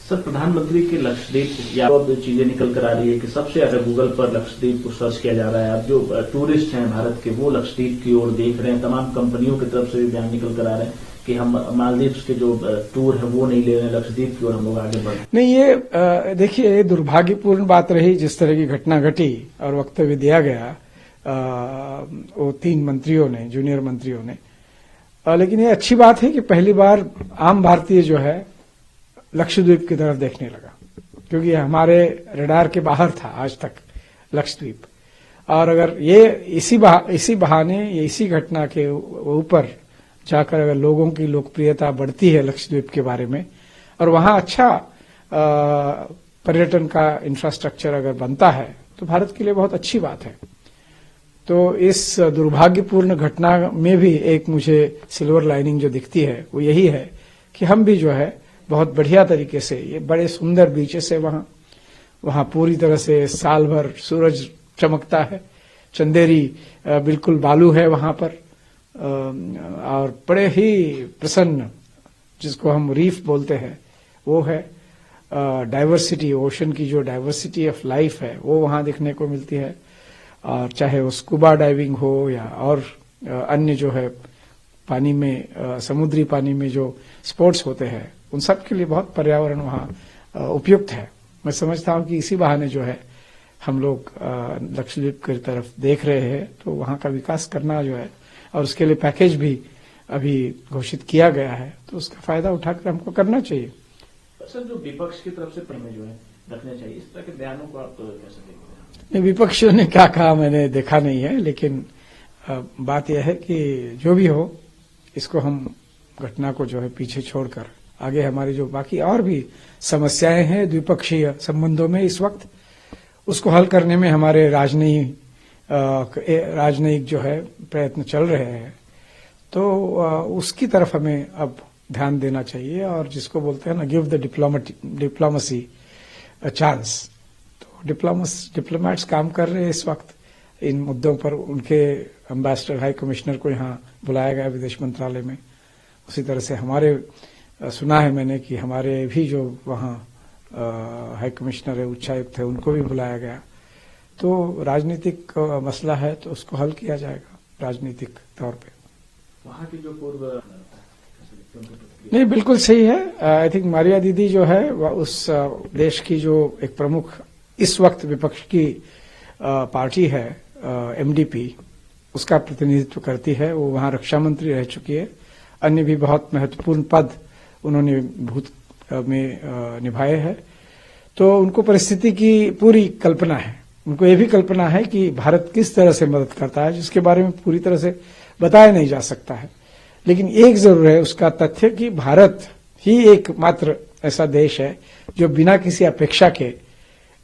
Sir, प्रधानमंत्री के लक्षद्वीप या बहुत चीजें निकल कर आ रही है कि सबसे ज्यादा गूगल पर लक्षद्वीप को सर्च किया जा रहा है। अब जो टूरिस्ट हैं भारत के, वो लक्षद्वीप की ओर देख रहे हैं। तमाम कंपनियों की तरफ से भी बयान निकल कर आ रहे हैं कि हम मालदीव के जो टूर है वो नहीं ले रहे हैं, लक्षद्वीप की ओर हम लोग आगे बढ़ रहे हैं। नहीं, ये देखिए, दुर्भाग्यपूर्ण बात रही जिस तरह की घटना घटी और वक्तव्य दिया गया वो 3 मंत्रियों ने, जूनियर मंत्रियों ने। लेकिन ये अच्छी बात है कि पहली बार आम भारतीय जो है लक्षद्वीप की तरफ देखने लगा, क्योंकि हमारे रडार के बाहर था आज तक लक्षद्वीप। और अगर ये इसी बहाने, इसी घटना के ऊपर जाकर अगर लोगों की लोकप्रियता बढ़ती है लक्षद्वीप के बारे में, और वहां अच्छा पर्यटन का इंफ्रास्ट्रक्चर अगर बनता है, तो भारत के लिए बहुत अच्छी बात है। तो इस दुर्भाग्यपूर्ण घटना में भी एक मुझे सिल्वर लाइनिंग जो दिखती है वो यही है कि हम भी जो है बहुत बढ़िया तरीके से, ये बड़े सुंदर बीचेस है वहां पूरी तरह से साल भर सूरज चमकता है, चंदेरी बिल्कुल बालू है वहां पर, और बड़े ही प्रसन्न, जिसको हम रीफ बोलते हैं, वो है। डाइवर्सिटी, ओशन की जो डाइवर्सिटी ऑफ लाइफ है वो वहां देखने को मिलती है। और चाहे वो स्कूबा डाइविंग हो या और अन्य जो है पानी में, समुद्री पानी में जो स्पोर्ट्स होते हैं, उन सब के लिए बहुत पर्यावरण वहां उपयुक्त है। मैं समझता हूं कि इसी बहाने जो है हम लोग लक्षद्वीप की तरफ देख रहे हैं, तो वहां का विकास करना जो है, और उसके लिए पैकेज भी अभी घोषित किया गया है, तो उसका फायदा उठाकर हमको करना चाहिए। सर, जो विपक्ष की तरफ से जो है रखने चाहिए, इस तरह के बयानों को आप कैसे देखते हैं? विपक्षियों ने क्या कहा मैंने देखा नहीं है, लेकिन बात यह है कि जो भी हो, इसको हम घटना को जो है पीछे छोड़कर आगे हमारी जो बाकी और भी समस्याएं हैं द्विपक्षीय संबंधों में इस वक्त, उसको हल करने में हमारे राजनयिक जो है प्रयत्न चल रहे हैं। तो उसकी तरफ हमें अब ध्यान देना चाहिए, और जिसको बोलते हैं ना, give the diplomacy a chance. Diplomats काम कर रहे हैं इस वक्त इन मुद्दों पर। उनके एम्बेसडर, हाई कमिश्नर को यहाँ बुलाया गया विदेश मंत्रालय में। उसी तरह से हमारे, सुना है मैंने कि हमारे भी जो वहाँ हाई कमिश्नर है, उच्चायुक्त है, उनको भी बुलाया गया। तो राजनीतिक मसला है, तो उसको हल किया जाएगा राजनीतिक तौर पे। वहाँ की जो पूर्व नहीं, बिल्कुल सही है। आई थिंक मारिया दीदी जो है उस देश की जो एक प्रमुख इस वक्त विपक्ष की पार्टी है, एमडीपी, उसका प्रतिनिधित्व करती है। वो वहां रक्षा मंत्री रह चुकी है। अन्य भी बहुत महत्वपूर्ण पद उन्होंने भूत में निभाए हैं। तो उनको परिस्थिति की पूरी कल्पना है। उनको ये भी कल्पना है कि भारत किस तरह से मदद करता है, जिसके बारे में पूरी तरह से बताया नहीं जा सकता है। लेकिन एक जरूर है उसका तथ्य कि भारत ही एकमात्र ऐसा देश है जो बिना किसी अपेक्षा के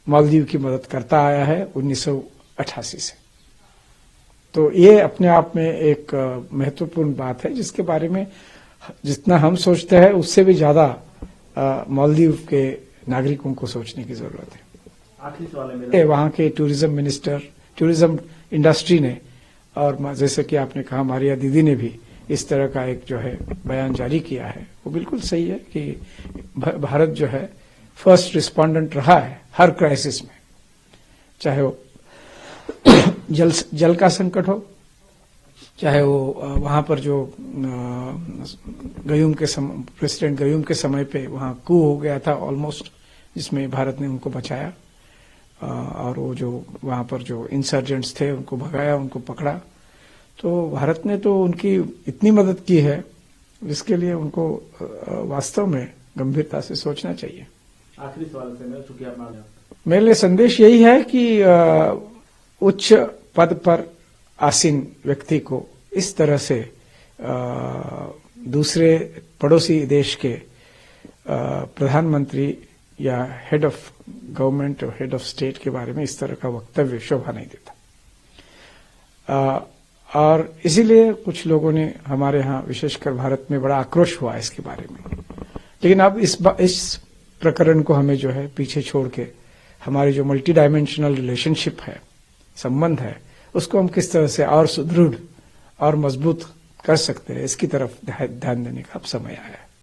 मालदीव की मदद करता आया है 1988 से। तो ये अपने आप में एक महत्वपूर्ण बात है, जिसके बारे में जितना हम सोचते हैं उससे भी ज्यादा मालदीव के नागरिकों को सोचने की जरूरत है। आखिरी सवाल है मेरा, वहां के टूरिज्म मिनिस्टर, टूरिज्म इंडस्ट्री ने, और जैसे कि आपने कहा मारिया दीदी ने भी इस तरह का एक जो है बयान जारी किया है, वो बिल्कुल सही है कि भारत जो है फर्स्ट रिस्पोंडेंट रहा है हर क्राइसिस में, चाहे वो जल का संकट हो, चाहे वो वहां पर जो प्रेसिडेंट गयूम के समय पे वहां कू हो गया था ऑलमोस्ट, जिसमें भारत ने उनको बचाया, और वो जो वहां पर जो इंसर्जेंट्स थे उनको भगाया, उनको पकड़ा। तो भारत ने तो उनकी इतनी मदद की है, जिसके लिए उनको वास्तव में गंभीरता से सोचना चाहिए। आखिरी सवाल से मेरा, चूंकि आप मेरे लिए संदेश यही है कि उच्च पद पर आसीन व्यक्ति को इस तरह से दूसरे पड़ोसी देश के प्रधानमंत्री या हेड ऑफ गवर्नमेंट और हेड ऑफ स्टेट के बारे में इस तरह का वक्तव्य शोभा नहीं देता। और इसीलिए कुछ लोगों ने हमारे यहाँ, विशेषकर भारत में, बड़ा आक्रोश हुआ इसके बारे में। लेकिन अब इस प्रकरण को हमें जो है पीछे छोड़ के हमारी जो मल्टी डायमेंशनल रिलेशनशिप है, संबंध है, उसको हम किस तरह से और सुदृढ़ और मजबूत कर सकते हैं, इसकी तरफ ध्यान देने का अब समय आया है।